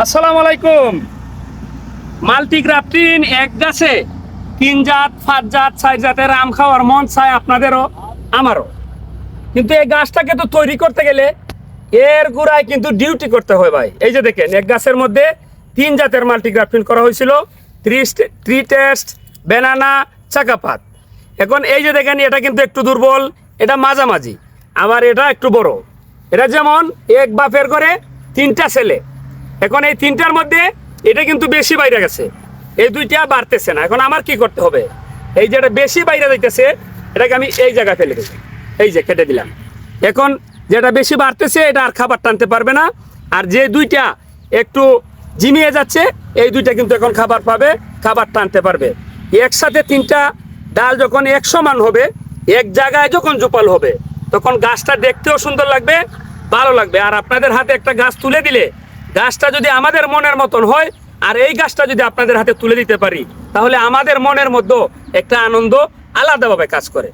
আসসালামু আলাইকুম। মাল্টিগ্রাফটিন এক গাছে 3 জাত 5 জাত 6 জাতের আম খাওয়ার মন চায় আপনাদেরও আমারও, কিন্তু এই গাছটাকে তো তৈরি করতে গেলে এর গোড়ায় কিন্তু ডিউটি করতে হয় ভাই। এই যে দেখেন, এক গাছের মধ্যে 3 জাতের মাল্টিগ্রাফটিন করা হয়েছিল, ট্রি টেস্ট, ব্যানানা, চাকাপাত। এখন এই যে দেখেন, এটা কিন্তু একটু দুর্বল, এটা মাঝামাঝি, আবার এটা একটু বড়। এটা যেমন এক বাপের করে 3টা ছেলে। এখন এই 3টার মধ্যে এটা কিন্তু বেশি বাইরে গেছে, এই 2টা বাড়তেছে না। এখন আমার কি করতে হবে? এই যেটা বেশি বাইরে যাইতেছে এটাকে আমি এই জায়গায় ফেলে দেবো, এই যে কেটে দিলাম। এখন যেটা বেশি বাড়তেছে এটা আর খাবার টানতে পারবে না, আর যে 2টা একটু ঝিমিয়ে যাচ্ছে এই 2টা কিন্তু এখন খাবার পাবে, খাবার টানতে পারবে। একসাথে 3টা ডাল যখন এক সমান হবে, এক জায়গায় যখন জোপাল হবে, তখন গাছটা দেখতেও সুন্দর লাগবে, ভালো লাগবে। আর আপনাদের হাতে একটা গাছ তুলে দিলে, গাছটা যদি আমাদের মনের মতন হয়, আর এই গাছটা যদি আপনাদের হাতে তুলে দিতে পারি, তাহলে আমাদের মনের মধ্যে একটা আনন্দ আলাদাভাবে কাজ করে।